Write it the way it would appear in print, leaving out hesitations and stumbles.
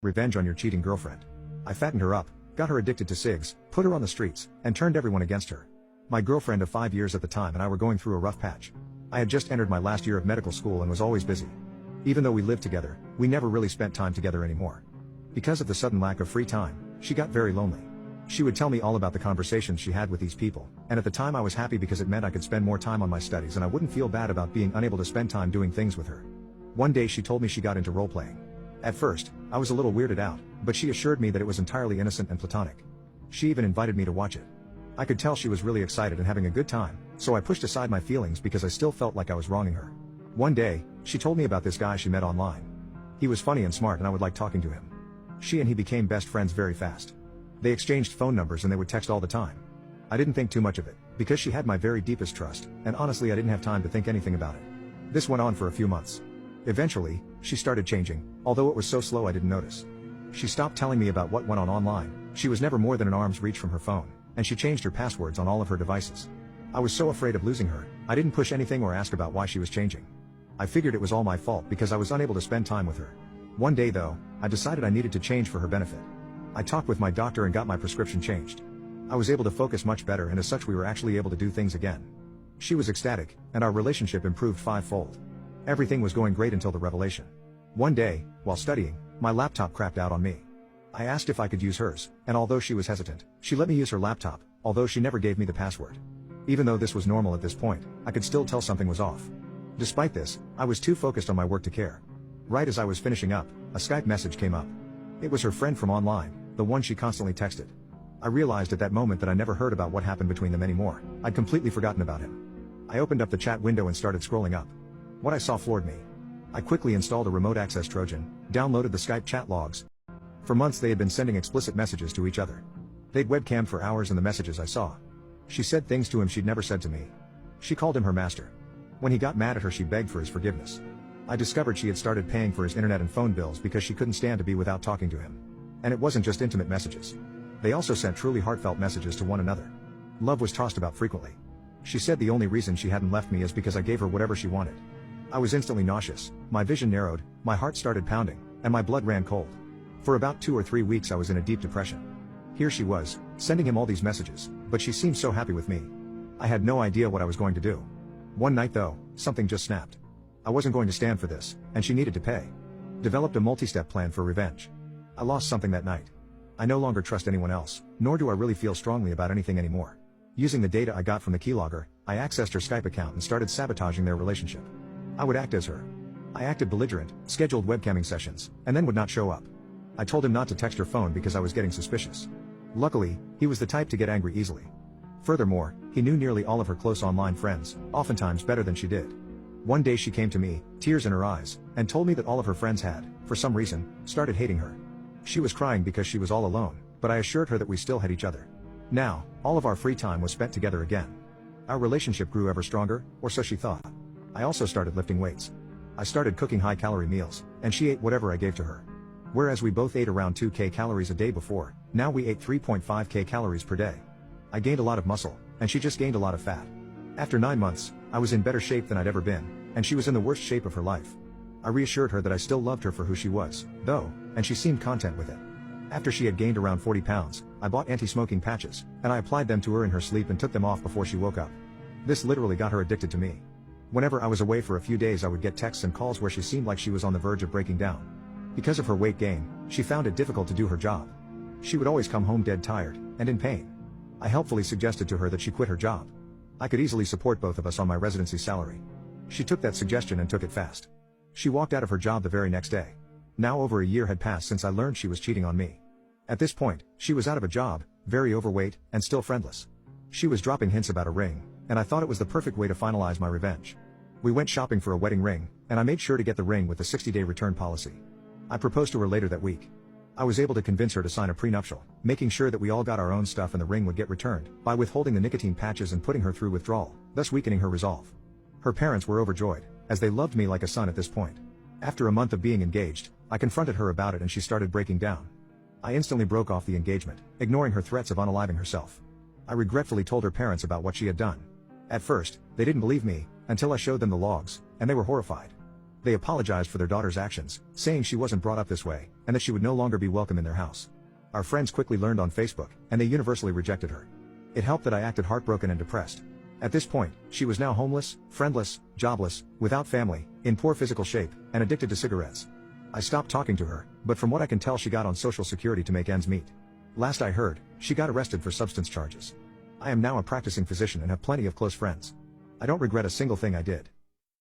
Revenge on your cheating girlfriend. I fattened her up, got her addicted to cigs, put her on the streets, and turned everyone against her. My girlfriend of 5 years at the time and I were going through a rough patch. I had just entered my last year of medical school and was always busy. Even though we lived together, we never really spent time together anymore. Because of the sudden lack of free time, she got very lonely. She would tell me all about the conversations she had with these people, and at the time I was happy because it meant I could spend more time on my studies and I wouldn't feel bad about being unable to spend time doing things with her. One day she told me she got into role-playing. At first, I was a little weirded out, but she assured me that it was entirely innocent and platonic. She even invited me to watch it. I could tell she was really excited and having a good time, so I pushed aside my feelings because I still felt like I was wronging her. One day, she told me about this guy she met online. He was funny and smart and I would like talking to him. She and he became best friends very fast. They exchanged phone numbers and they would text all the time. I didn't think too much of it, because she had my very deepest trust, and honestly I didn't have time to think anything about it. This went on for a few months. Eventually, she started changing, although it was so slow I didn't notice. She stopped telling me about what went on online, she was never more than an arm's reach from her phone, and she changed her passwords on all of her devices. I was so afraid of losing her, I didn't push anything or ask about why she was changing. I figured it was all my fault because I was unable to spend time with her. One day though, I decided I needed to change for her benefit. I talked with my doctor and got my prescription changed. I was able to focus much better and as such we were actually able to do things again. She was ecstatic, and our relationship improved fivefold. Everything was going great until the revelation. One day, while studying, my laptop crapped out on me. I asked if I could use hers, and although she was hesitant, she let me use her laptop, although she never gave me the password. Even though this was normal at this point, I could still tell something was off. Despite this, I was too focused on my work to care. Right as I was finishing up, a Skype message came up. It was her friend from online, the one she constantly texted. I realized at that moment that I never heard about what happened between them anymore. I'd completely forgotten about him. I opened up the chat window and started scrolling up. What I saw floored me. I quickly installed a remote access Trojan, downloaded the Skype chat logs. For months they had been sending explicit messages to each other. They'd webcammed for hours in the messages I saw. She said things to him she'd never said to me. She called him her master. When he got mad at her she begged for his forgiveness. I discovered she had started paying for his internet and phone bills because she couldn't stand to be without talking to him. And it wasn't just intimate messages. They also sent truly heartfelt messages to one another. Love was tossed about frequently. She said the only reason she hadn't left me is because I gave her whatever she wanted. I was instantly nauseous, my vision narrowed, my heart started pounding, and my blood ran cold. For about 2 or 3 weeks I was in a deep depression. Here she was, sending him all these messages, but she seemed so happy with me. I had no idea what I was going to do. One night though, something just snapped. I wasn't going to stand for this, and she needed to pay. Developed a multi-step plan for revenge. I lost something that night. I no longer trust anyone else, nor do I really feel strongly about anything anymore. Using the data I got from the keylogger, I accessed her Skype account and started sabotaging their relationship. I would act as her. I acted belligerent, scheduled webcamming sessions, and then would not show up. I told him not to text her phone because I was getting suspicious. Luckily, he was the type to get angry easily. Furthermore, he knew nearly all of her close online friends, oftentimes better than she did. One day she came to me, tears in her eyes, and told me that all of her friends had, for some reason, started hating her. She was crying because she was all alone, but I assured her that we still had each other. Now, all of our free time was spent together again. Our relationship grew ever stronger, or so she thought. I also started lifting weights. I started cooking high-calorie meals, and she ate whatever I gave to her. Whereas we both ate around 2,000 calories a day before, now we ate 3,500 calories per day. I gained a lot of muscle, and she just gained a lot of fat. After 9 months, I was in better shape than I'd ever been, and she was in the worst shape of her life. I reassured her that I still loved her for who she was, though, and she seemed content with it. After she had gained around 40 pounds, I bought anti-smoking patches, and I applied them to her in her sleep and took them off before she woke up. This literally got her addicted to me. Whenever I was away for a few days I would get texts and calls where she seemed like she was on the verge of breaking down. Because of her weight gain, she found it difficult to do her job. She would always come home dead tired, and in pain. I helpfully suggested to her that she quit her job. I could easily support both of us on my residency salary. She took that suggestion and took it fast. She walked out of her job the very next day. Now over a year had passed since I learned she was cheating on me. At this point, she was out of a job, very overweight, and still friendless. She was dropping hints about a ring, and I thought it was the perfect way to finalize my revenge. We went shopping for a wedding ring, and I made sure to get the ring with the 60-day return policy. I proposed to her later that week. I was able to convince her to sign a prenuptial, making sure that we all got our own stuff and the ring would get returned, by withholding the nicotine patches and putting her through withdrawal, thus weakening her resolve. Her parents were overjoyed, as they loved me like a son at this point. After a month of being engaged, I confronted her about it and she started breaking down. I instantly broke off the engagement, ignoring her threats of unaliving herself. I regretfully told her parents about what she had done. At first, they didn't believe me, until I showed them the logs, and they were horrified. They apologized for their daughter's actions, saying she wasn't brought up this way, and that she would no longer be welcome in their house. Our friends quickly learned on Facebook, and they universally rejected her. It helped that I acted heartbroken and depressed. At this point, she was now homeless, friendless, jobless, without family, in poor physical shape, and addicted to cigarettes. I stopped talking to her, but from what I can tell she got on Social Security to make ends meet. Last I heard, she got arrested for substance charges. I am now a practicing physician and have plenty of close friends. I don't regret a single thing I did.